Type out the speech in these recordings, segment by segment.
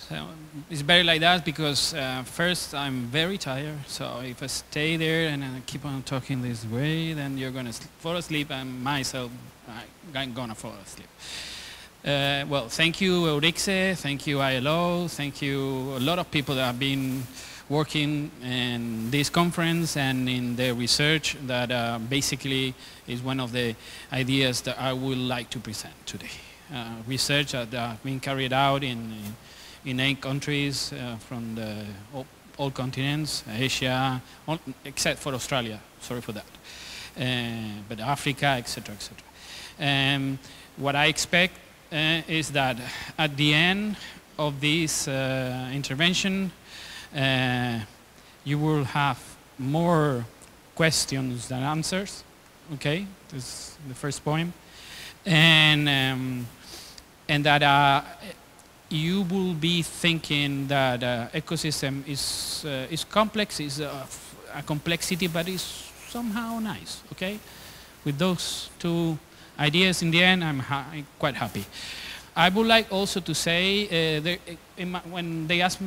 So it's better like that because first I'm very tired. So if I stay there and I keep on talking this way, then you're gonna fall asleep, and myself I'm gonna fall asleep. Well, thank you, Eurixe. Thank you, ILO. Thank you, a lot of people that have been working in this conference and in the research that basically is one of the ideas that I would like to present today. Research that has been carried out in 8 countries from all continents, Asia, except for Australia. Sorry for that. But Africa, etc., etc. What I expect is that at the end of this intervention, you will have more questions than answers. Okay, this is the first point, and that you will be thinking that ecosystem is complex, is a complexity, but is somehow nice. Okay, with those 2 ideas, in the end, I'm quite happy. I would like also to say, when they asked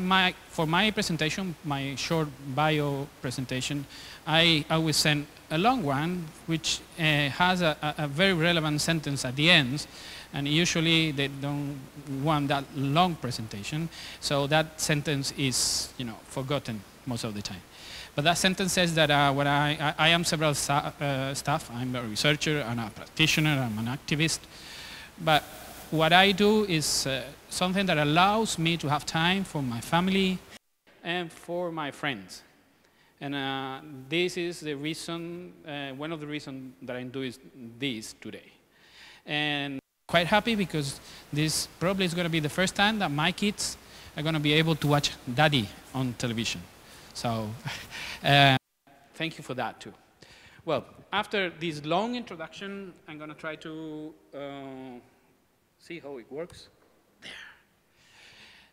for my presentation, my short bio presentation, I always send a long one, which has a very relevant sentence at the end, and usually they don't want that long presentation, so that sentence is, forgotten most of the time. But that sentence says that I am several stuff. I'm a researcher, I'm a practitioner, I'm an activist, but what I do is something that allows me to have time for my family and for my friends. And this is the reason, one of the reasons that I'm doing this today. And quite happy because this probably is going to be the first time that my kids are going to be able to watch Daddy on television. So thank you for that too. Well, after this long introduction, I'm going to try to see how it works. There.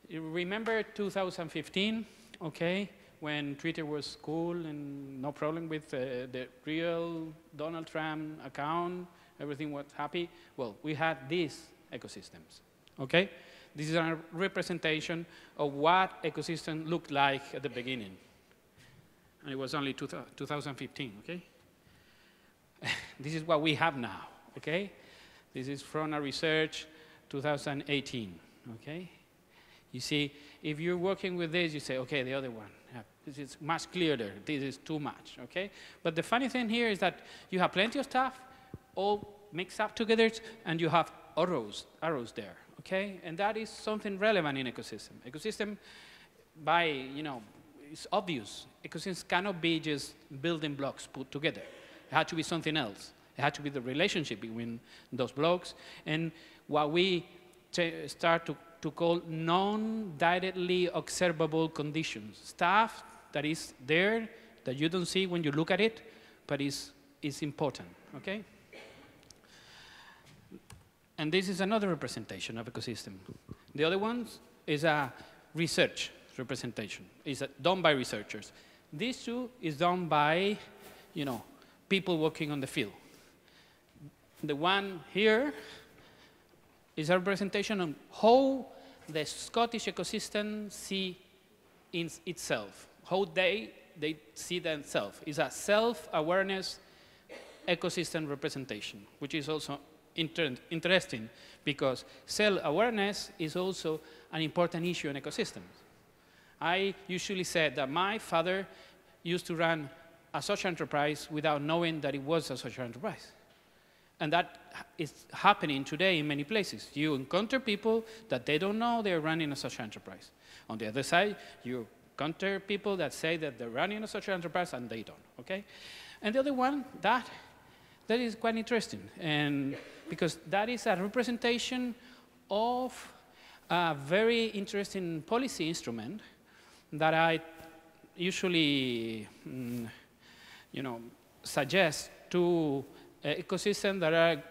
You remember 2015, okay, when Twitter was cool and no problem with the real Donald Trump account, everything was happy? Well, we had these ecosystems, okay? This is a representation of what ecosystem looked like at the beginning. And it was only 2015, okay? This is what we have now, okay? This is from a research 2018, okay? You see, if you're working with this, you say, okay, the other one, this is much clearer, this is too much, okay? But the funny thing here is that you have plenty of stuff, all mixed up together, and you have arrows there, okay? And that is something relevant in ecosystem. Ecosystem, it's obvious. Ecosystems cannot be just building blocks put together. It had to be something else. It had to be the relationship between those blocks and what we start to call non-directly observable conditions. Stuff that is there, that you don't see when you look at it, but is important, okay? And this is another representation of ecosystem. The other one is a research representation. It's done by researchers. This too is done by, people working on the field. The one here is a representation of how the Scottish ecosystem see in itself, how they see themselves. It's a self-awareness ecosystem representation, which is also interesting because self-awareness is also an important issue in ecosystems. I usually said that my father used to run a social enterprise without knowing that it was a social enterprise. And that is happening today in many places. You encounter people that they don't know they're running a social enterprise. On the other side, you encounter people that say that they're running a social enterprise and they don't, okay? And the other one, that is quite interesting, and because that is a representation of a very interesting policy instrument that I usually, suggest to ecosystems that are,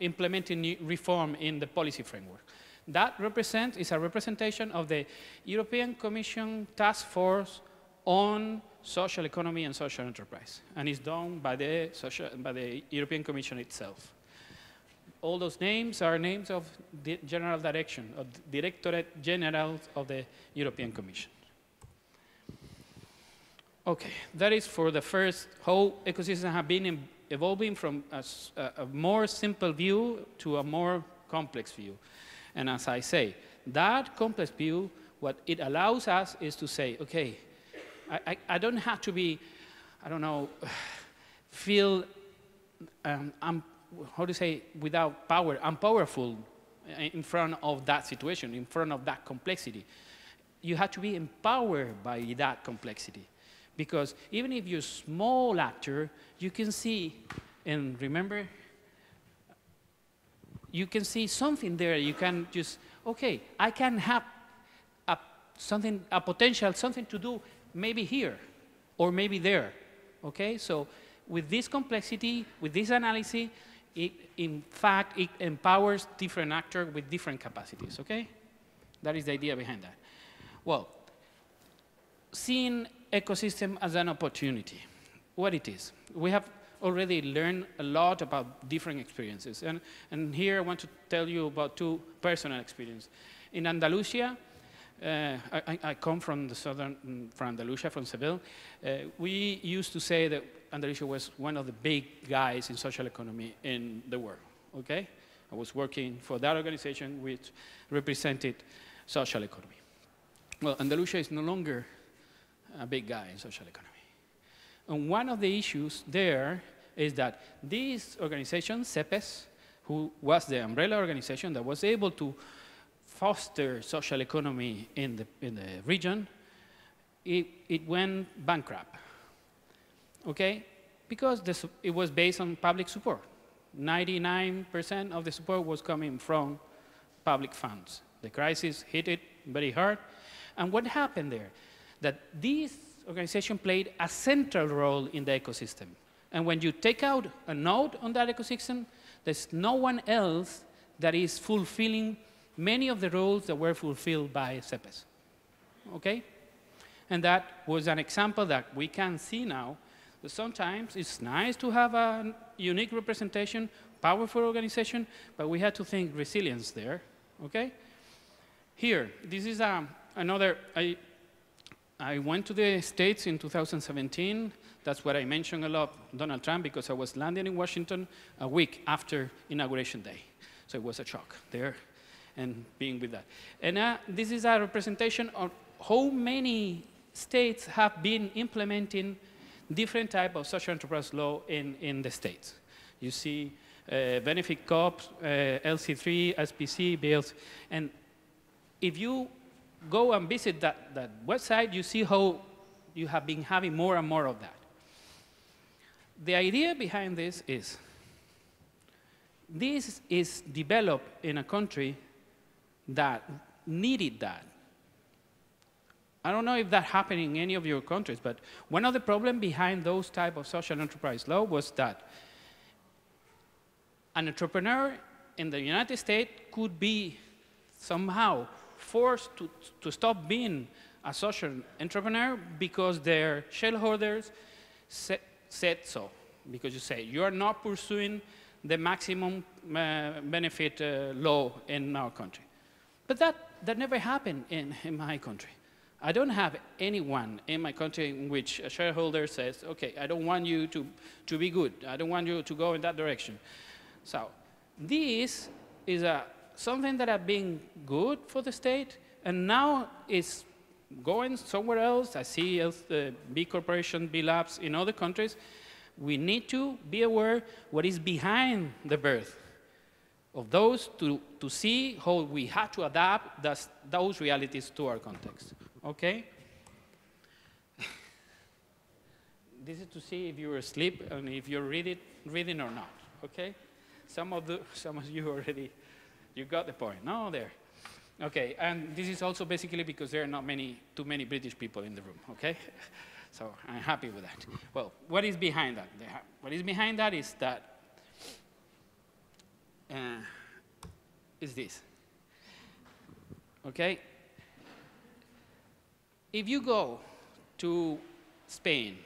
implementing reform in the policy framework. That is a representation of the European Commission Task Force on Social Economy and Social Enterprise, and it's done by the European Commission itself. all those names are names of the general direction, of Directorate General of the European Commission. Okay, that is for the first, how ecosystems have been evolving from a more simple view to a more complex view. And as I say, that complex view, what it allows us is to say, okay, I don't have to be, I don't know, feel, how to say, without power, I'm powerful in front of that situation, in front of that complexity. You have to be empowered by that complexity. Because even if you're a small actor, you can see, and remember, you can see something there. You can just, okay, I can have a potential, something to do maybe here or maybe there. Okay, so with this complexity, with this analysis, in fact, it empowers different actors with different capacities. Okay, that is the idea behind that. Well, seeing ecosystem as an opportunity, what it is. We have already learned a lot about different experiences. And here I want to tell you about two personal experiences. In Andalusia, I come from the southern, from Andalusia, from Seville. We used to say that Andalusia was one of the big guys in social economy in the world, okay? I was working for that organization which represented social economy. Well, Andalusia is no longer a big guy in social economy. And one of the issues there is that this organization, CEPES, who was the umbrella organization that was able to foster social economy in the region, it went bankrupt, okay? Because it was based on public support. 99% of the support was coming from public funds. The crisis hit it very hard. And what happened there? That this organization played a central role in the ecosystem. And when you take out a node on that ecosystem, there's no one else that is fulfilling many of the roles that were fulfilled by CEPES. Okay? And that was an example that we can see now, that sometimes it's nice to have a unique representation, powerful organization, but we had to think resilience there. Okay? Here, this is another, I went to the States in 2017. That's what I mentioned a lot, Donald Trump, because I was landing in Washington a week after Inauguration Day. So it was a shock there and being with that. And this is a representation of how many states have been implementing different type of social enterprise law in the States. You see benefit co-ops, LC3, SPC, bills. And if you go and visit that website, you see how you have been having more and more of that. The idea behind this is developed in a country that needed that. I don't know if that happened in any of your countries, but one of the problems behind those type of social enterprise law was that an entrepreneur in the United States could be somehow forced to stop being a social entrepreneur because their shareholders said so. Because you say, you are not pursuing the maximum benefit law in our country. But that never happened in my country. I don't have anyone in my country in which a shareholder says, okay, I don't want you to be good. I don't want you to go in that direction. So this is something that has been good for the state, and now it's going somewhere else. I see big corporation, big labs in other countries. We need to be aware what is behind the birth of those to see how we have to adapt those realities to our context. Okay? This is to see if you're asleep and if you're reading or not. Okay? Some of you already, you got the point. No, there. Okay, and this is also basically because there are not too many British people in the room. Okay? So I'm happy with that. Well, what is behind that? What is behind that is that is this. Okay? If you go to Spain,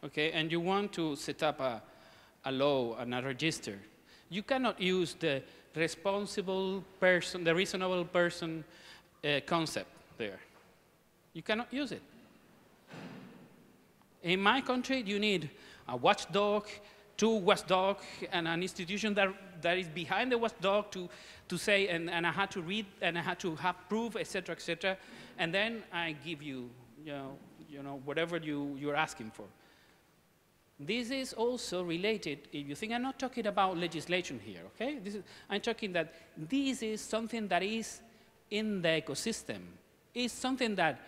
okay, and you want to set up a law and a register, You cannot use the responsible person, the reasonable person concept there. You cannot use it. In my country, you need a watchdog, two watchdogs, and an institution that is behind the watchdog to say, and I had to read, and I had to have proof, etc., and then I give you, whatever you're asking for. This is also related, if you think I'm not talking about legislation here, okay? I'm talking that this is something that is in the ecosystem. It's something that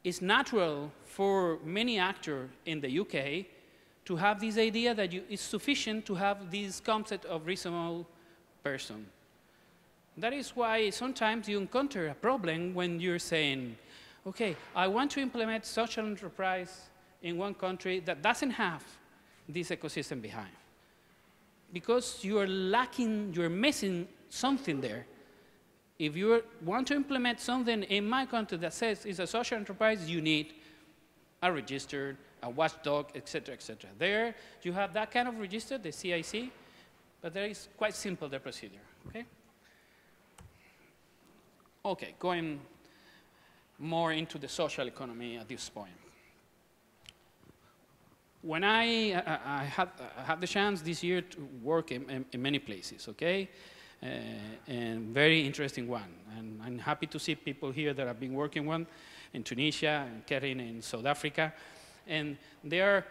is natural for many actors in the UK to have this idea that it's sufficient to have this concept of reasonable person. That is why sometimes you encounter a problem when you're saying, okay, I want to implement social enterprise in one country that doesn't have this ecosystem behind. Because you're lacking, you're missing something there. If you want to implement something in my country that says it's a social enterprise, you need a register, a watchdog, etc., etc. There, you have that kind of register, the CIC, but there is quite simple, the procedure, okay? Okay, going more into the social economy at this point. When I had the chance this year to work in many places, okay? And very interesting one. And I'm happy to see people here that have been working one in Tunisia and Kering in South Africa. And they are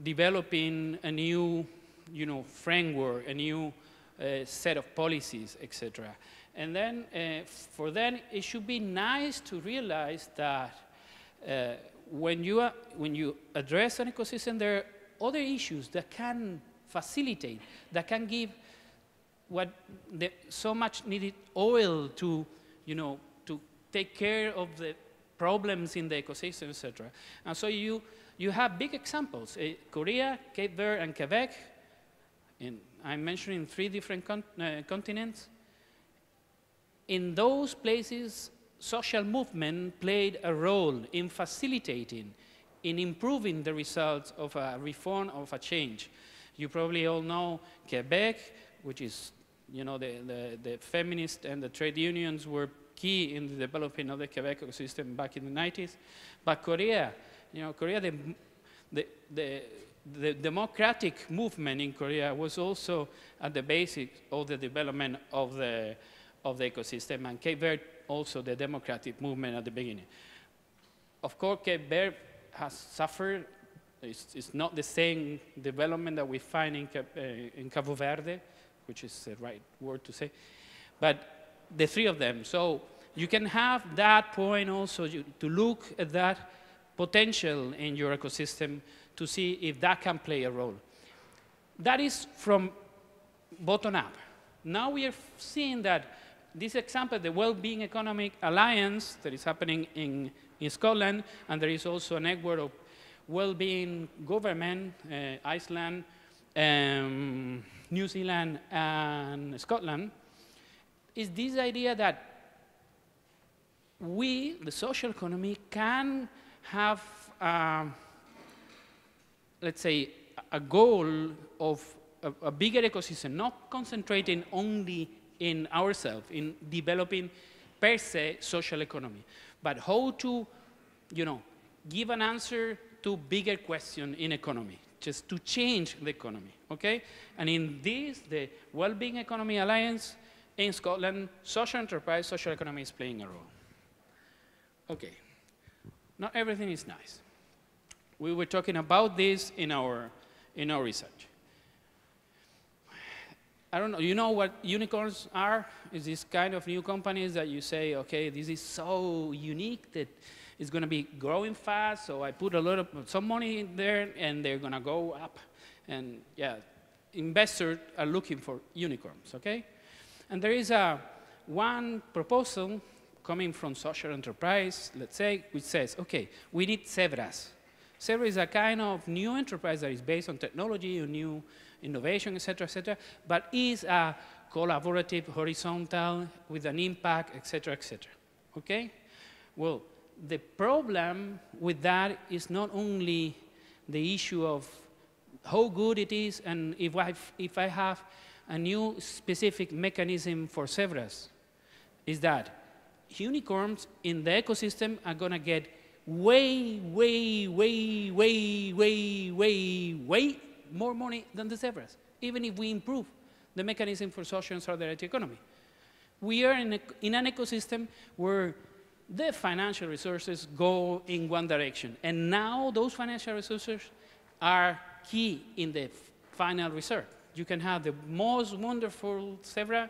developing a new, framework, a new set of policies, etc. And then for them, it should be nice to realize that when you address an ecosystem, there are other issues that can facilitate, that can give what the so much needed oil to, to take care of the problems in the ecosystem, etc. And so you have big examples: Korea, Cape Verde, and Quebec. And I'm mentioning 3 different continents. In those places, social movement played a role in facilitating, in improving the results of a reform, of a change. You probably all know Quebec, which is, the feminists and the trade unions were key in the developing of the Quebec ecosystem back in the 90s. But Korea, Korea, the democratic movement in Korea was also at the basic of the development of the ecosystem, and Cape Verde also the democratic movement at the beginning. Of course, Cape Verde has suffered. It's not the same development that we find in Cabo Verde, which is the right word to say, but the 3 of them. So you can have that point also to look at that potential in your ecosystem to see if that can play a role. That is from bottom up. Now we are seeing that this example, the Wellbeing Economic Alliance that is happening in Scotland, and there is also a network of well-being government, Iceland, New Zealand, and Scotland, is this idea that we, the social economy, can have, let's say, a goal of a bigger ecosystem, not concentrating only in ourselves, in developing per se social economy, but how to, give an answer to bigger questions in economy, just to change the economy, okay? And in this, the Wellbeing Economy Alliance in Scotland, social enterprise, social economy is playing a role. Okay, not everything is nice. We were talking about this in our research. I don't know, you know what unicorns are? It's this kind of new companies that you say, okay, this is so unique that it's going to be growing fast, so I put some money in there, and they're going to go up. And yeah, investors are looking for unicorns, okay? And there is one proposal coming from social enterprise, let's say, which says, okay, we need zebras. Zebra is a kind of new enterprise that is based on technology, on new innovation, etc., but is a collaborative, horizontal, with an impact, etc., okay? Well, the problem with that is not only the issue of how good it is, and if I have a new specific mechanism for zebras, is that unicorns in the ecosystem are going to get way, way, way, way, way, way, way more money than the zebras, even if we improve the mechanism for social and solidarity economy. We are in an ecosystem where the financial resources go in one direction, and now those financial resources are key in the final result. You can have the most wonderful zebra,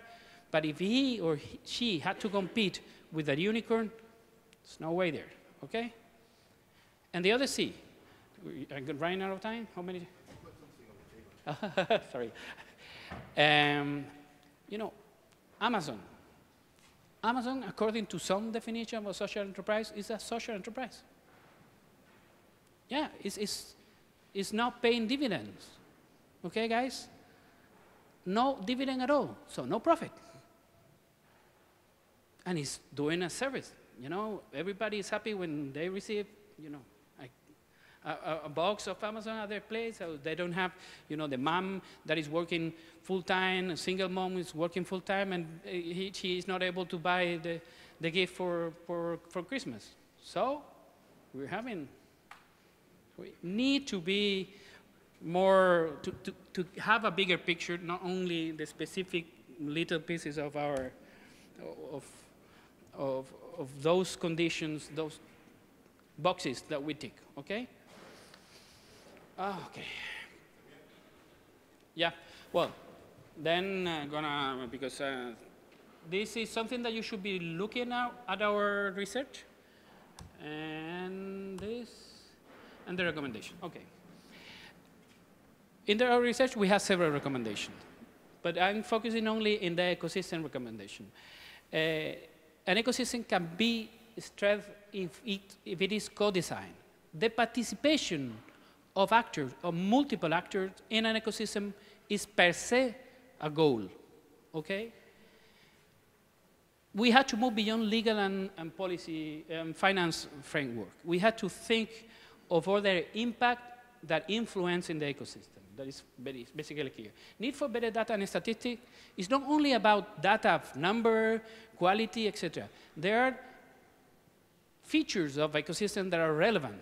but if he or she had to compete with a unicorn, there's no way there, okay? And the other C, I'm running out of time, how many? Sorry. You know, Amazon. Amazon, according to some definition of a social enterprise, is a social enterprise. Yeah, it's not paying dividends. Okay, guys? No dividend at all, so no profit. And it's doing a service. You know, everybody is happy when they receive, you know, a box of Amazon at their place, so they don't have, you know, the mom that is working full-time, a single mom is working full-time, and she is not able to buy the gift for Christmas. So we need to be more, to have a bigger picture, not only the specific little pieces of our, of those conditions, those boxes that we tick, okay? Okay. Yeah, well, then because this is something that you should be looking at our research, and this, and the recommendation, okay. In our research, we have several recommendations, but I'm focusing only in the ecosystem recommendation. An ecosystem can be strengthened if it is co-designed. The participation of actors, of multiple actors in an ecosystem is per se a goal, okay? We had to move beyond legal and policy finance framework. We had to think of other impact that influence in the ecosystem. That is basically clear. Need for better data and statistics is not only about data of number, quality, etc. There are features of ecosystem that are relevant.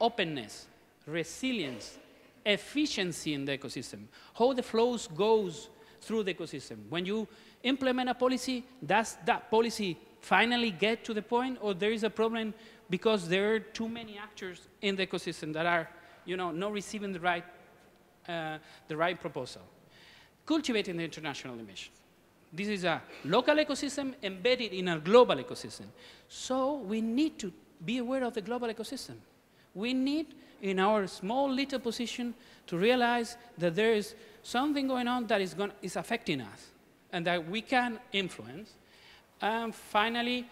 Openness, resilience, efficiency in the ecosystem, how the flows goes through the ecosystem. When you implement a policy, does that policy finally get to the point, or there is a problem because there are too many actors in the ecosystem that are, you know, not receiving the right proposal? Cultivating the international dimension. This is a local ecosystem embedded in a global ecosystem. So we need to be aware of the global ecosystem. We need, in our small little position, to realize that there is something going on that is affecting us and that we can influence. And finally,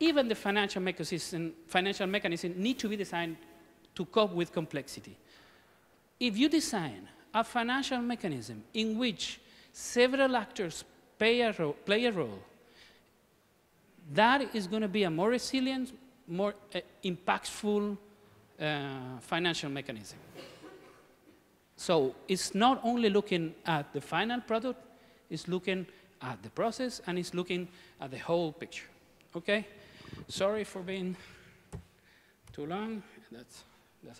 even the financial mechanism need to be designed to cope with complexity. If you design a financial mechanism in which several actors play a role, that is going to be a more resilient, more impactful financial mechanism. So it's not only looking at the final product, it's looking at the process, and it's looking at the whole picture. Okay? Sorry for being too long. That's it.